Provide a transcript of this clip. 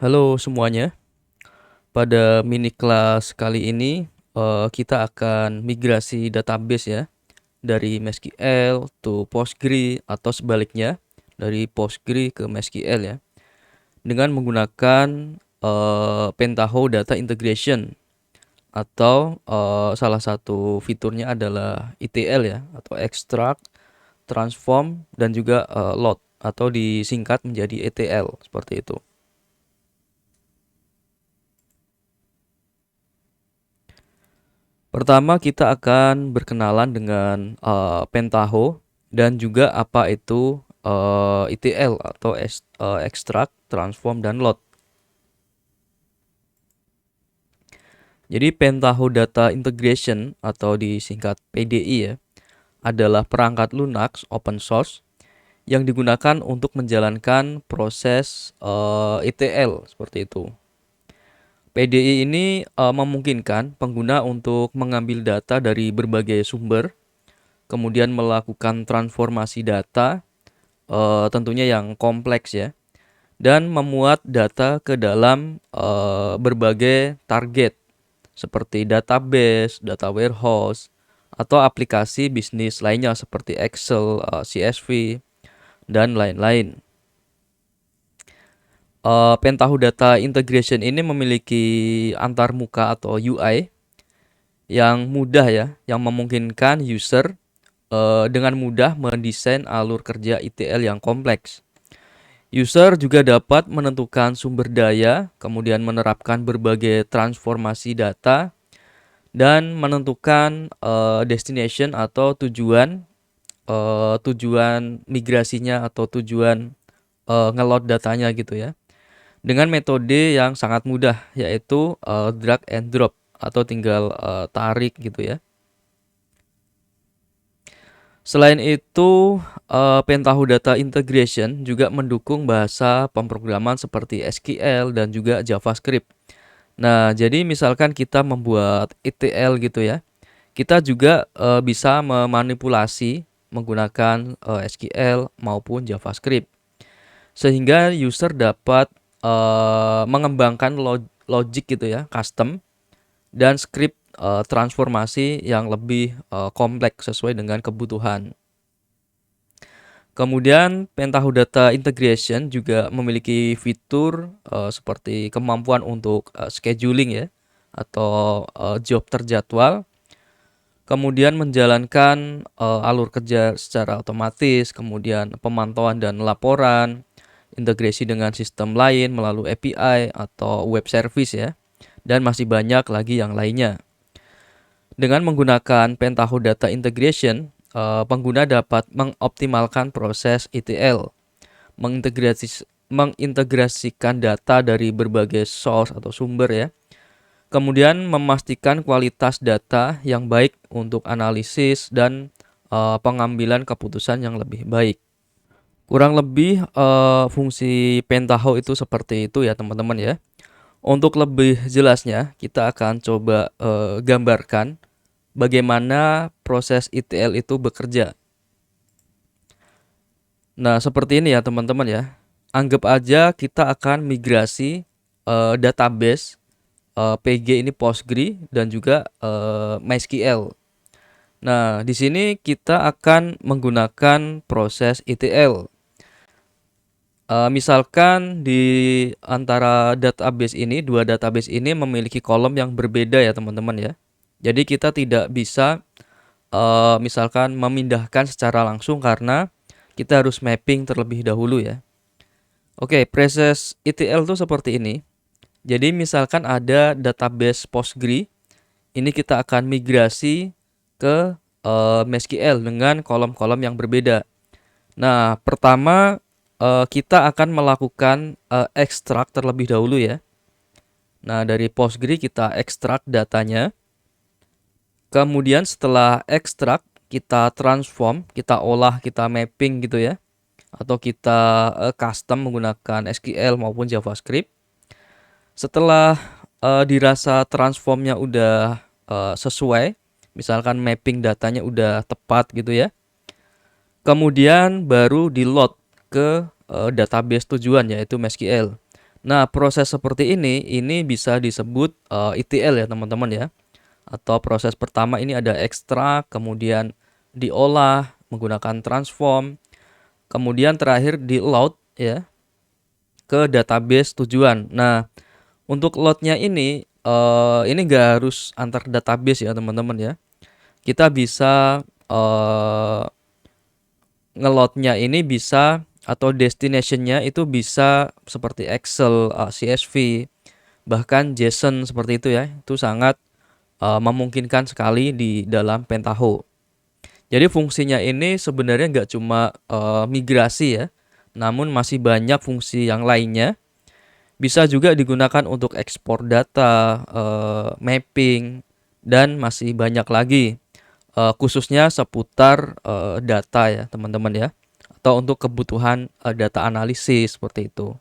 Halo semuanya, pada mini kelas kali ini kita akan migrasi database ya dari MySQL to Postgre atau sebaliknya dari Postgre ke MySQL ya dengan menggunakan Pentaho Data Integration atau salah satu fiturnya adalah ETL ya atau Extract, Transform dan juga Load atau disingkat menjadi ETL seperti itu. Pertama kita akan berkenalan dengan Pentaho dan juga apa itu ETL atau extract, transform dan load. Jadi Pentaho Data Integration atau disingkat PDI ya adalah perangkat Linux open source yang digunakan untuk menjalankan proses ETL seperti itu. PDI ini memungkinkan pengguna untuk mengambil data dari berbagai sumber kemudian melakukan transformasi data tentunya yang kompleks ya dan memuat data ke dalam berbagai target seperti database, data warehouse atau aplikasi bisnis lainnya seperti Excel, CSV dan lain-lain. Pentaho Data Integration ini memiliki antarmuka atau UI yang mudah ya, yang memungkinkan user dengan mudah mendesain alur kerja ETL yang kompleks. User juga dapat menentukan sumber daya, kemudian menerapkan berbagai transformasi data, dan menentukan destination atau tujuan migrasinya atau tujuan ngeload datanya gitu ya. Dengan metode yang sangat mudah yaitu drag and drop atau tinggal tarik gitu ya. Selain itu, Pentaho Data Integration juga mendukung bahasa pemrograman seperti SQL dan juga JavaScript. Nah, jadi misalkan kita membuat ETL gitu ya, kita juga bisa memanipulasi menggunakan SQL maupun JavaScript, sehingga user dapat mengembangkan logic gitu ya, custom dan script transformasi yang lebih kompleks sesuai dengan kebutuhan. Kemudian Pentaho Data Integration juga memiliki fitur seperti kemampuan untuk scheduling ya atau job terjadwal, kemudian menjalankan alur kerja secara otomatis, kemudian pemantauan dan laporan, integrasi dengan sistem lain melalui API atau web service ya, dan masih banyak lagi yang lainnya. Dengan menggunakan Pentaho Data Integration, pengguna dapat mengoptimalkan proses ETL, mengintegrasikan data dari berbagai source atau sumber ya, kemudian memastikan kualitas data yang baik untuk analisis dan pengambilan keputusan yang lebih baik. Kurang lebih fungsi Pentaho itu seperti itu ya teman-teman ya. Untuk lebih jelasnya, kita akan coba gambarkan bagaimana proses ETL itu bekerja. Nah, seperti ini ya teman-teman ya. Anggap aja kita akan migrasi database PG ini Postgre dan juga MySQL. Nah, di sini kita akan menggunakan proses ETL. Misalkan di antara dua database ini memiliki kolom yang berbeda ya teman-teman ya. Jadi kita tidak bisa misalkan memindahkan secara langsung karena kita harus mapping terlebih dahulu ya. Oke, proses ETL itu seperti ini. Jadi misalkan ada database Postgre, ini kita akan migrasi ke MySQL dengan kolom-kolom yang berbeda. Nah, pertama kita akan melakukan ekstrak terlebih dahulu ya. Nah, dari Postgre kita ekstrak datanya. Kemudian setelah ekstrak, kita transform, kita olah, kita mapping gitu ya. Atau kita custom menggunakan SQL maupun JavaScript. Setelah dirasa transformnya udah sesuai, misalkan mapping datanya udah tepat gitu ya. Kemudian baru di load ke database tujuan yaitu MySQL. Nah, proses seperti ini bisa disebut ETL ya teman-teman ya. Atau proses pertama ini ada ekstrak, kemudian diolah menggunakan transform, kemudian terakhir di load ya ke database tujuan. Nah, untuk loadnya ini nggak harus antar database ya teman-teman ya. Kita bisa ngeloadnya ini bisa atau destinationnya itu bisa seperti Excel, CSV, bahkan JSON seperti itu ya. Itu sangat memungkinkan sekali di dalam Pentaho. Jadi fungsinya ini sebenarnya nggak cuma migrasi ya, namun masih banyak fungsi yang lainnya. Bisa juga digunakan untuk ekspor data, mapping, dan masih banyak lagi. Khususnya seputar data ya teman-teman ya, atau untuk kebutuhan data analisis seperti itu.